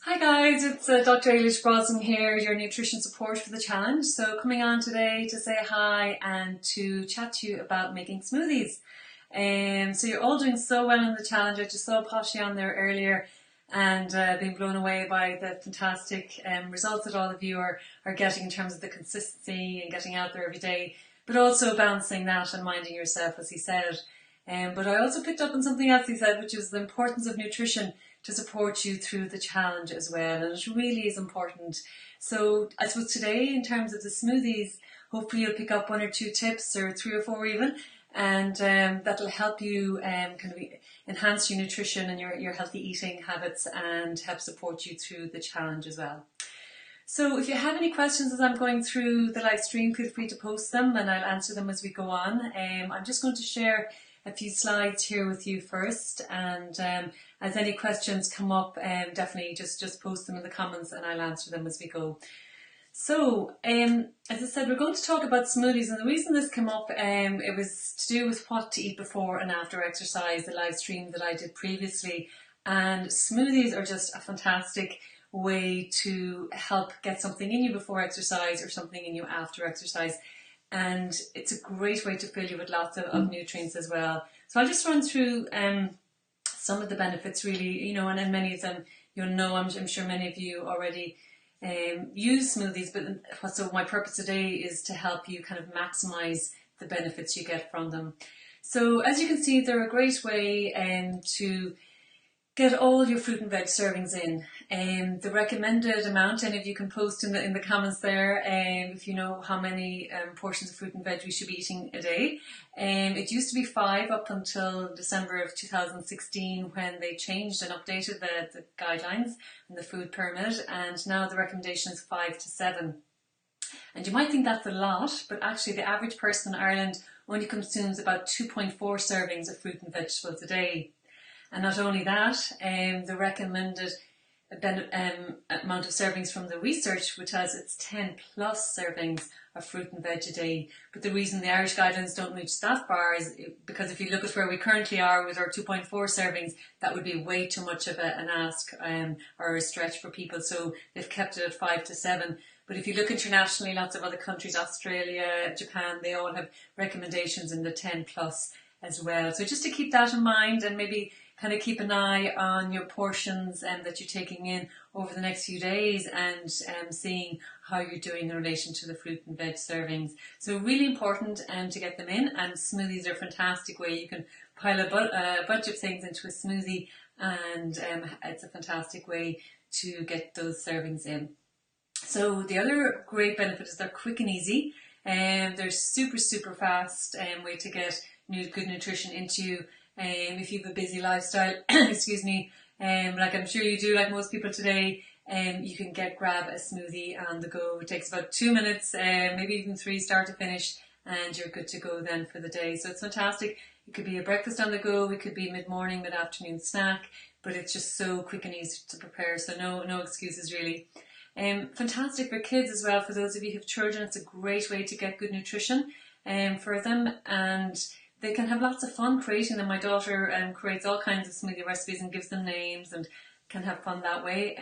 Hi guys, it's Dr. Eilish Brosnan here, your nutrition support for the challenge. So coming on today to say hi and to chat to you about making smoothies. So you're all doing so well in the challenge. I just saw Poshy on there earlier and being blown away by the fantastic results that all of you are getting in terms of the consistency and getting out there every day, but also balancing that and minding yourself, as he said. But I also picked up on something else he said, which is the importance of nutrition to support you through the challenge as well, and it really is important. So I suppose today, in terms of the smoothies, hopefully you'll pick up one or two tips, or three or four even, and that'll help you enhance your nutrition and your healthy eating habits and help support you through the challenge as well. So if you have any questions as I'm going through the live stream, feel free to post them and I'll answer them as we go on. I'm just going to share a few slides here with you first, and as any questions come up, definitely just post them in the comments and I'll answer them as we go. So as I said, we're going to talk about smoothies, and the reason this came up, it was to do with what to eat before and after exercise, the live stream that I did previously. And smoothies are just a fantastic way to help get something in you before exercise or something in you after exercise. And it's a great way to fill you with lots of nutrients as well. So I'll just run through some of the benefits really, and then many of them you'll know. I'm sure many of you already use smoothies, but so my purpose today is to help you kind of maximize the benefits you get from them. So as you can see, they're a great way to get all your fruit and veg servings in. The recommended amount, any of you can post in the comments there if you know how many portions of fruit and veg we should be eating a day. It used to be 5 up until December of 2016 when they changed and updated the guidelines and the food pyramid, and now the recommendation is 5 to 7. And you might think that's a lot, but actually the average person in Ireland only consumes about 2.4 servings of fruit and vegetables a day. And not only that, the recommended amount of servings from the research, which has its 10 plus servings of fruit and veg a day. But the reason the Irish guidelines don't reach that far is because if you look at where we currently are with our 2.4 servings, that would be way too much of an ask or a stretch for people. So they've kept it at 5 to 7. But if you look internationally, lots of other countries, Australia, Japan, they all have recommendations in the 10 plus as well. So just to keep that in mind, and maybe kind of keep an eye on your portions that you're taking in over the next few days, and seeing how you're doing in relation to the fruit and veg servings. So really important to get them in, and smoothies are a fantastic way. You can pile a bunch of things into a smoothie, and it's a fantastic way to get those servings in. So the other great benefit is they're quick and easy, and they're super fast way to get good nutrition into you. If you have a busy lifestyle, excuse me, like I'm sure you do, like most people today, you can grab a smoothie on the go. It takes about 2 minutes, maybe even 3, start to finish, and you're good to go then for the day. So it's fantastic. It could be a breakfast on the go, it could be mid-morning, mid-afternoon snack, but it's just so quick and easy to prepare, so no excuses really. Fantastic for kids as well. For those of you who have children, it's a great way to get good nutrition for them, and they can have lots of fun creating them. My daughter creates all kinds of smoothie recipes and gives them names and can have fun that way.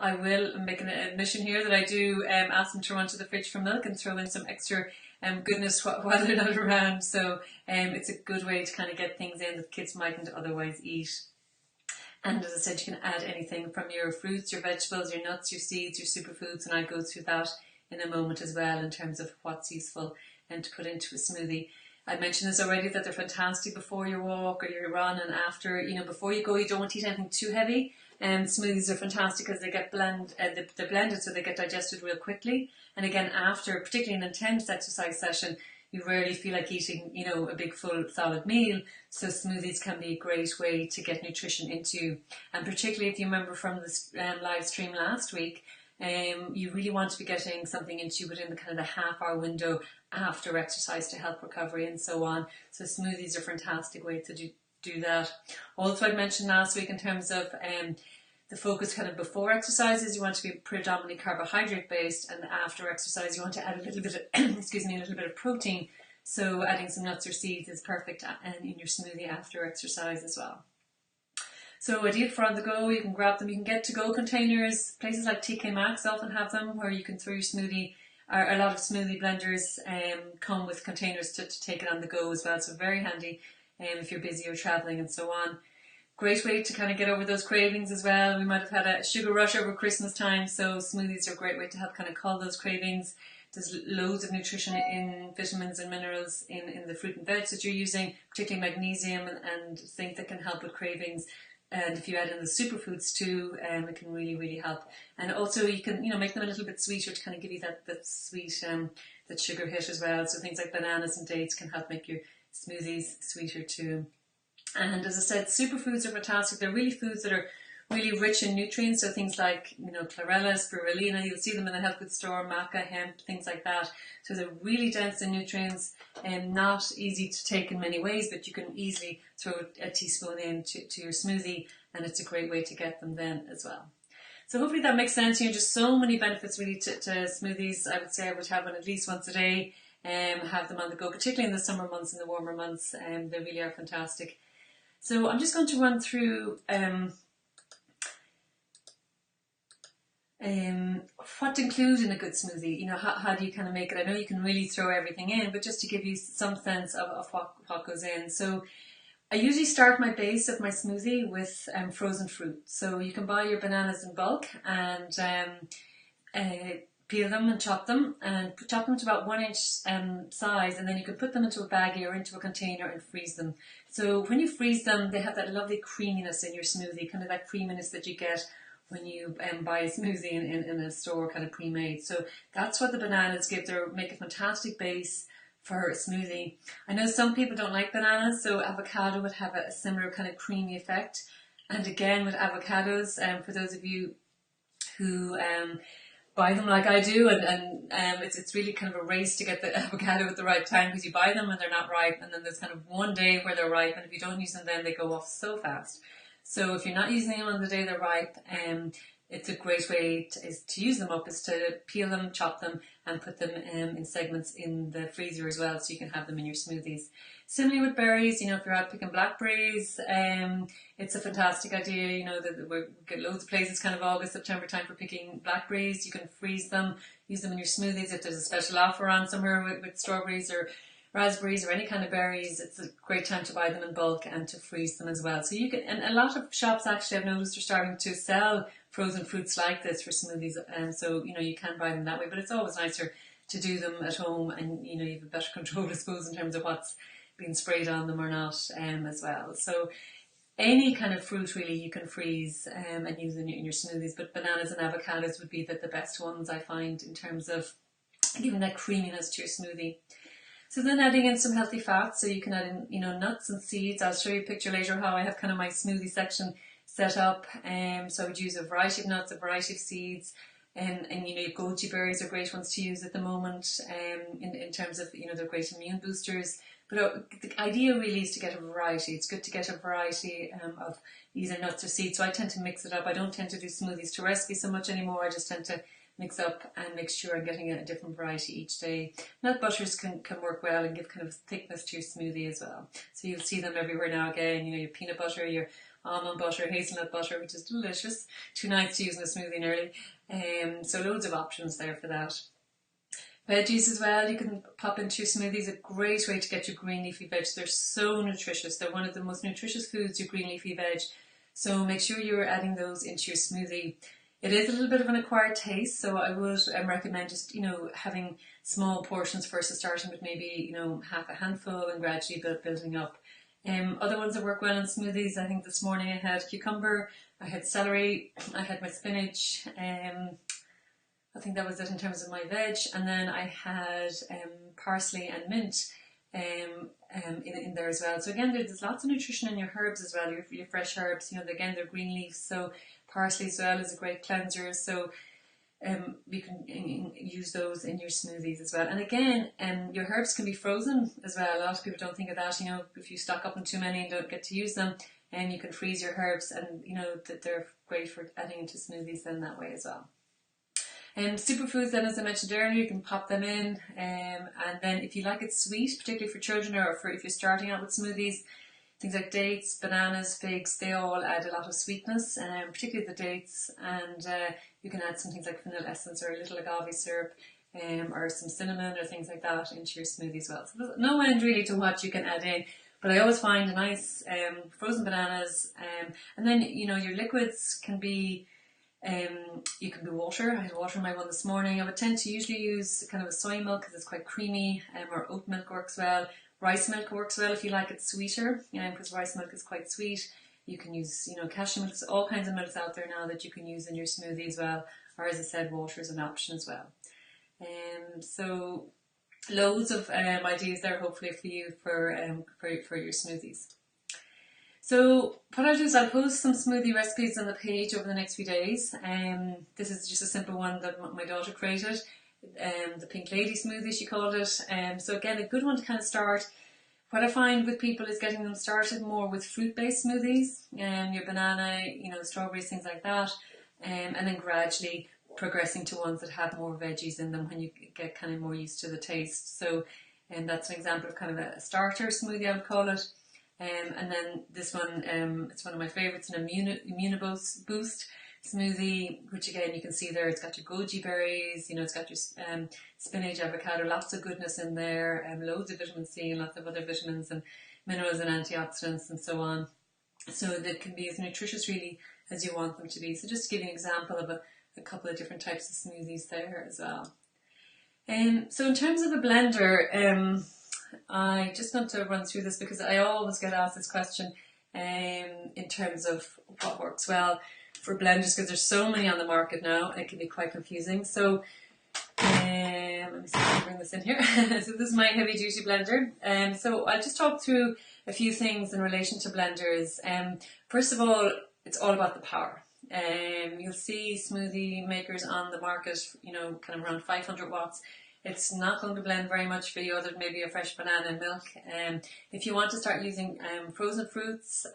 I will make an admission here that I do ask them to run to the fridge for milk and throw in some extra goodness while they're not around. So it's a good way to kind of get things in that kids mightn't otherwise eat. And as I said, you can add anything from your fruits, your vegetables, your nuts, your seeds, your superfoods, and I'll go through that in a moment as well in terms of what's useful and to put into a smoothie. I mentioned this already, that they're fantastic before your walk or your run, and after, before you go, you don't want to eat anything too heavy. Smoothies are fantastic because they get they're blended, so they get digested real quickly. And again, after, particularly an intense exercise session, you rarely feel like eating, a big full solid meal. So smoothies can be a great way to get nutrition into you. And particularly if you remember from this live stream last week, you really want to be getting something into you within the kind of the half-hour window after exercise to help recovery and so on. So smoothies are a fantastic way to do that. Also, I mentioned last week in terms of the focus kind of before exercises, you want to be predominantly carbohydrate based, and after exercise you want to add a little bit of a little bit of protein. So adding some nuts or seeds is perfect in your smoothie after exercise as well. So ideal for on the go, you can grab them, you can get to-go containers. Places like TK Maxx often have them where you can throw your smoothie, or a lot of smoothie blenders come with containers to take it on the go as well, so very handy if you're busy or travelling and so on. Great way to kind of get over those cravings as well. We might have had a sugar rush over Christmas time, so smoothies are a great way to help kind of cull those cravings. There's loads of nutrition in vitamins and minerals in the fruit and veg that you're using, particularly magnesium and zinc that can help with cravings. And if you add in the superfoods too, it can really help. And also you can make them a little bit sweeter to kind of give you that sweet that sugar hit as well. So things like bananas and dates can help make your smoothies sweeter too. And as I said, superfoods are fantastic. They're really foods that are really rich in nutrients. So things like chlorella, spirulina, you'll see them in the health food store, maca, hemp, things like that. So they're really dense in nutrients and not easy to take in many ways, but you can easily throw a teaspoon into your smoothie, and it's a great way to get them then as well. So hopefully that makes sense. Just so many benefits really to smoothies. I would say I would have one at least once a day, have them on the go, particularly in the summer months and the warmer months. They really are fantastic. So I'm just going to run through what to include in a good smoothie. How do you kind of make it? I know you can really throw everything in, but just to give you some sense of what goes in. So I usually start my base of my smoothie with frozen fruit. So you can buy your bananas in bulk and peel them and chop them to about 1 inch size, and then you can put them into a baggie or into a container and freeze them. So when you freeze them, they have that lovely creaminess in your smoothie, kind of that creaminess that you get when you buy a smoothie in a store, kind of pre-made. So that's what the bananas give. They make a fantastic base for a smoothie. I know some people don't like bananas, so avocado would have a similar kind of creamy effect. And again, with avocados, for those of you who buy them like I do, and it's really kind of a race to get the avocado at the right time, because you buy them and they're not ripe, and then there's kind of one day where they're ripe, and if you don't use them then they go off so fast. So if you're not using them on the day they're ripe, it's a great way to use them up, is to peel them, chop them, and put them in segments in the freezer as well, so you can have them in your smoothies. Similarly with berries, if you're out picking blackberries, it's a fantastic idea. That we get loads of places kind of August, September time for picking blackberries. You can freeze them, use them in your smoothies. If there's a special offer on somewhere with strawberries or raspberries or any kind of berries, it's a great time to buy them in bulk and to freeze them as well. So you can, and a lot of shops actually I've noticed are starting to sell frozen fruits like this for smoothies, and so you can buy them that way, but it's always nicer to do them at home, and you have a better control, I suppose, in terms of what's being sprayed on them or not, as well. So any kind of fruit really you can freeze and use in your smoothies, but bananas and avocados would be the best ones I find in terms of giving that creaminess to your smoothie. So then adding in some healthy fats, so you can add in nuts and seeds. I'll show you a picture later how I have kind of my smoothie section set up. So I would use a variety of nuts, a variety of seeds, and goji berries are great ones to use at the moment, in terms of they're great immune boosters. But the idea really is to get a variety. It's good to get a variety of either nuts or seeds. So I tend to mix it up. I don't tend to do smoothies to recipe so much anymore. I just tend to mix up and make sure I'm getting a different variety each day. Nut butters can work well and give kind of thickness to your smoothie as well. So you'll see them everywhere now again. Your peanut butter, your almond butter, hazelnut butter, which is delicious. Too nice to use in a smoothie nearly. So loads of options there for that. Veggies as well, you can pop into your smoothies. A great way to get your green leafy veg. They're so nutritious. They're one of the most nutritious foods, your green leafy veg. So make sure you're adding those into your smoothie. It is a little bit of an acquired taste, so I would recommend just having small portions first, starting with maybe half a handful and gradually building up. Other ones that work well in smoothies, I think this morning I had cucumber, I had celery, I had my spinach. I think that was it in terms of my veg, and then I had parsley and mint in there as well. So again, there's lots of nutrition in your herbs as well, your fresh herbs. Again, they're green leaves, so parsley as well is a great cleanser. So you can use those in your smoothies as well. And again, your herbs can be frozen as well. A lot of people don't think of that. If you stock up on too many and don't get to use them, and you can freeze your herbs, and that they're great for adding into smoothies then that way as well. Superfoods then, as I mentioned earlier, you can pop them in, and then if you like it sweet, particularly for children or if you're starting out with smoothies, Things like dates, bananas, figs, they all add a lot of sweetness, particularly the dates, and you can add some things like vanilla essence or a little agave syrup, or some cinnamon or things like that into your smoothie as well. So there's no end really to what you can add in, but I always find a nice frozen bananas, and then your liquids can be, you can do water. I had water in my one this morning. I would tend to usually use kind of a soy milk because it's quite creamy, or oat milk works well. Rice milk works well if you like it sweeter, because rice milk is quite sweet. You can use, cashew milk. There's all kinds of milks out there now that you can use in your smoothie as well. Or as I said, water is an option as well. So loads of ideas there hopefully for you for your smoothies. So what I'll do is I'll post some smoothie recipes on the page over the next few days. This is just a simple one that my daughter created. The Pink Lady smoothie, she called it. So again, a good one to kind of start. What I find with people is getting them started more with fruit-based smoothies, your banana, strawberries, things like that, and then gradually progressing to ones that have more veggies in them when you get kind of more used to the taste. So, that's an example of kind of a starter smoothie, I would call it. And then this one, it's one of my favourites, an Immuniboost smoothie, which again you can see there, it's got your goji berries, it's got your spinach, avocado, lots of goodness in there, loads of vitamin C and lots of other vitamins and minerals and antioxidants and so on. So they can be as nutritious really as you want them to be. So just to give you an example of a couple of different types of smoothies there as well. So in terms of a blender, I just want to run through this because I always get asked this question in terms of what works well for blenders, because there's so many on the market now, it can be quite confusing. So let me see if I can bring this in here. So this is my heavy duty blender. So I'll just talk through a few things in relation to blenders. First of all, it's all about the power. You'll see smoothie makers on the market, kind of around 500 watts. It's not going to blend very much for you other than maybe a fresh banana and milk. If you want to start using frozen fruits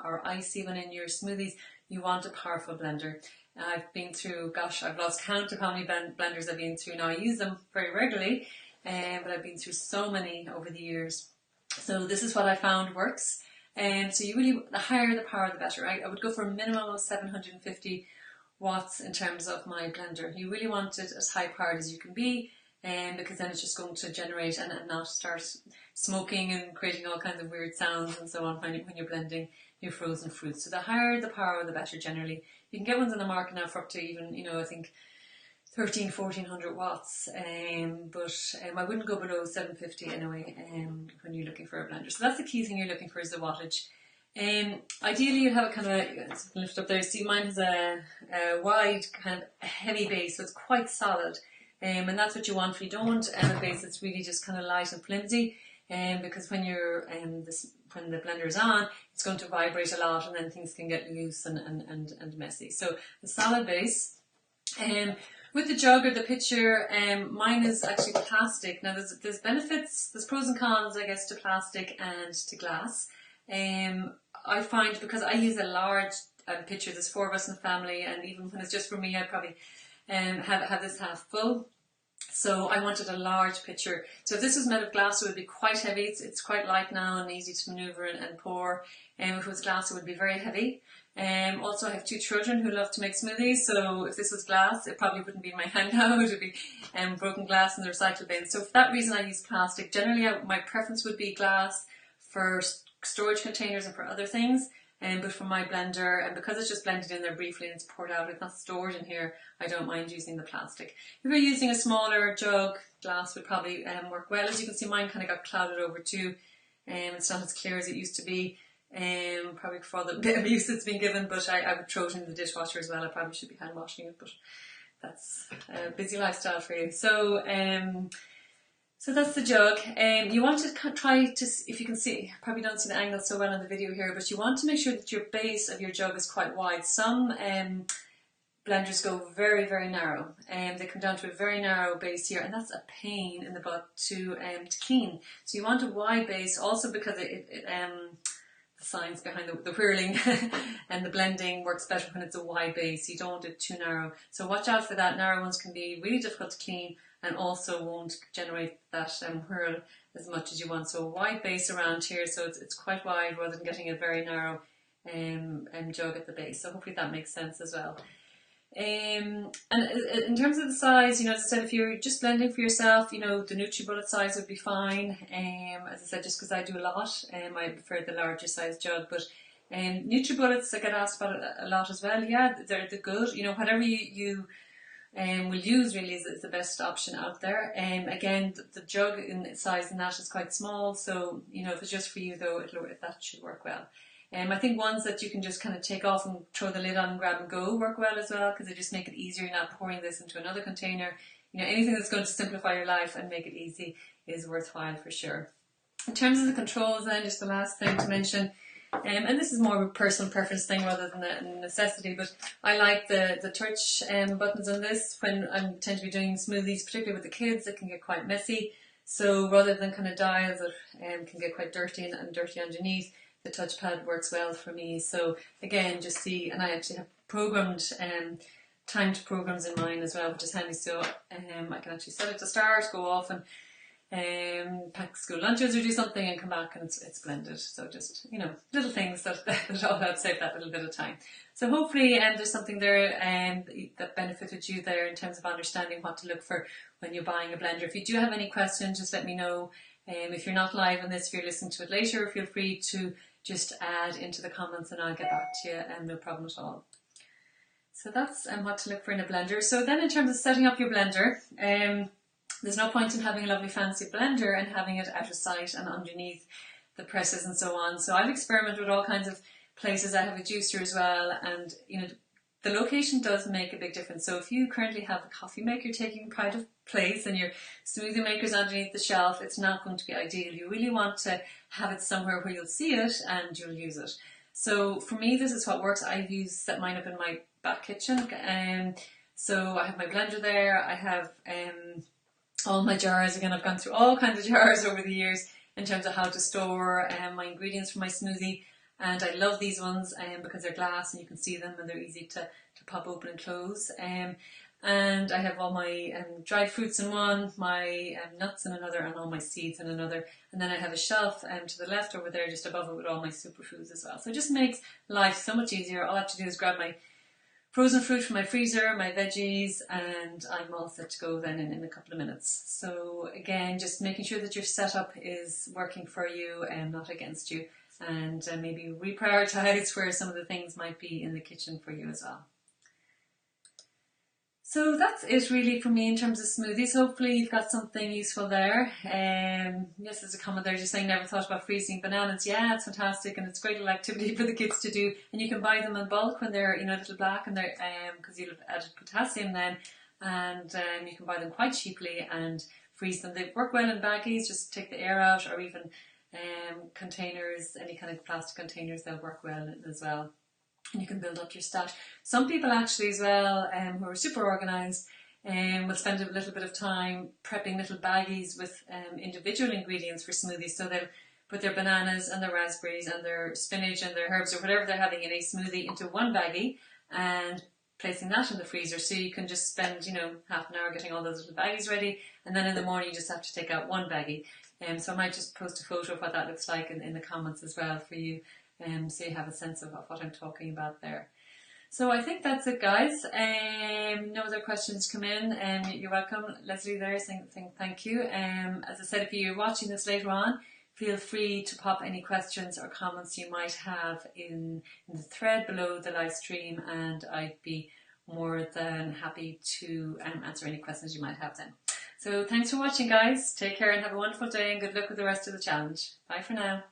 or ice even in your smoothies, you want a powerful blender. I've been through, I've lost count of how many blenders I've been through now. I use them very regularly, but I've been through so many over the years. So this is what I found works. So the higher the power, the better. I would go for a minimum of 750 watts in terms of my blender. You really want it as high powered as you can be, because then it's just going to generate and not start smoking and creating all kinds of weird sounds and so on when you're blending your frozen fruits. So the higher the power, the better generally. You can get ones on the market now for up to even, I think 1400 watts, but I wouldn't go below 750 anyway when you're looking for a blender. So that's the key thing you're looking for, is the wattage. Ideally you'd have a kind of lift up there. See, mine has a wide kind of heavy base, so it's quite solid, and that's what you want. You don't want a base that's really just kind of light and flimsy, because when you're when the blender is on, it's going to vibrate a lot, and then things can get loose and messy. So the solid base. With the jug or the pitcher, mine is actually plastic. Now there's benefits, there's pros and cons, I guess, to plastic and to glass. I find, because I use a large pitcher, there's 4 of us in the family, and even when it's just for me, I'd probably have this half full. So I wanted a large pitcher. So if this was made of glass, it would be quite heavy. It's quite light now and easy to maneuver and pour. If it was glass, it would be very heavy. Also, I have 2 children who love to make smoothies, so if this was glass, it probably wouldn't be in my hand now. It would be broken glass in the recycle bin. So for that reason, I use plastic. Generally, my preference would be glass for storage containers and for other things. But for my blender, and because it's just blended in there briefly and it's poured out, it's not stored in here, I don't mind using the plastic. If you're using a smaller jug, glass would probably work well. As you can see, mine kind of got clouded over too. It's not as clear as it used to be. Probably for the bit of use it's been given, but I would throw it in the dishwasher as well. I probably should be hand washing it, but that's a busy lifestyle for you. So so that's the jug. You want to try to, if you can see, probably don't see the angle so well in the video here, but you want to make sure that your base of your jug is quite wide. Some blenders go very, very narrow, and they come down to a very narrow base here, and that's a pain in the butt to clean. So you want a wide base, also because the science behind the whirling and the blending works better when it's a wide base. You don't want it too narrow. So watch out for that. Narrow ones can be really difficult to clean and also won't generate that whirl as much as you want. So a wide base around here, so it's quite wide rather than getting a very narrow jug at the base. So hopefully that makes sense as well. And in terms of the size, as I said, if you're just blending for yourself, the NutriBullet size would be fine. As I said, just because I do a lot, I prefer the larger size jug. But NutriBullets, I get asked about it a lot as well. Yeah, they're good. Whatever you will use really is the best option out there. Again, the jug in size in that is quite small, so if it's just for you though, that should work well. I think ones that you can just kind of take off and throw the lid on and grab and go work well as well, because they just make it easier. You're not pouring this into another container. Anything that's going to simplify your life and make it easy is worthwhile for sure. In terms of the controls then, just the last thing to mention, and this is more of a personal preference thing rather than a necessity, but I like the touch buttons on this when I tend to be doing smoothies, particularly with the kids. It can get quite messy, so rather than kind of dials that can get quite dirty and dirty underneath, the touchpad works well for me. So again, just see, and I actually have programmed timed programs in mine as well, which is handy. So I can actually set it to start, go off and pack school lunches or do something and come back and it's blended. So just little things that all help save that little bit of time. So hopefully there's something there that benefited you there in terms of understanding what to look for when you're buying a blender. If you do have any questions, just let me know. If you're not live on this, if you're listening to it later, feel free to just add into the comments and I'll get back to you, no problem at all. So that's what to look for in a blender. So then in terms of setting up your blender, there's no point in having a lovely fancy blender and having it out of sight and underneath the presses and so on. So I've experimented with all kinds of places. I have a juicer as well, and the location does make a big difference. So if you currently have a coffee maker taking pride of place and your smoothie maker's underneath the shelf, it's not going to be ideal. You really want to have it somewhere where you'll see it and you'll use it. So for me, this is what works. I've set mine up in my back kitchen. So I have my blender there. I have all my jars. Again, I've gone through all kinds of jars over the years in terms of how to store my ingredients for my smoothie. And I love these ones because they're glass and you can see them and they're easy to pop open and close. And I have all my dried fruits in one, my nuts in another, and all my seeds in another. And then I have a shelf to the left over there, just above it, with all my superfoods as well. So it just makes life so much easier. All I have to do is grab my frozen fruit from my freezer, my veggies, and I'm all set to go then in a couple of minutes. So again, just making sure that your setup is working for you and not against you. And maybe reprioritize where some of the things might be in the kitchen for you as well. So that's it really for me in terms of smoothies. Hopefully you've got something useful there. Yes, there's a comment there just saying never thought about freezing bananas. Yeah, it's fantastic and it's a great little activity for the kids to do. And you can buy them in bulk when they're a little black and they're because you'll have added potassium then, and you can buy them quite cheaply and freeze them. They work well in baggies. Just take the air out, or even containers, any kind of plastic containers, they'll work well as well. And you can build up your stash. Some people actually as well, who are super organised, will spend a little bit of time prepping little baggies with individual ingredients for smoothies. So they'll put their bananas and their raspberries and their spinach and their herbs or whatever they're having in a smoothie into one baggie and placing that in the freezer. So you can just spend, half an hour getting all those little baggies ready, and then in the morning you just have to take out one baggie. So I might just post a photo of what that looks like in the comments as well for you, so you have a sense of what I'm talking about there. So I think that's it, guys. No other questions come in. You're welcome. Leslie there saying thank you. As I said, if you're watching this later on, feel free to pop any questions or comments you might have in the thread below the live stream, and I'd be more than happy to answer any questions you might have then. So thanks for watching, guys. Take care and have a wonderful day, and good luck with the rest of the challenge. Bye for now.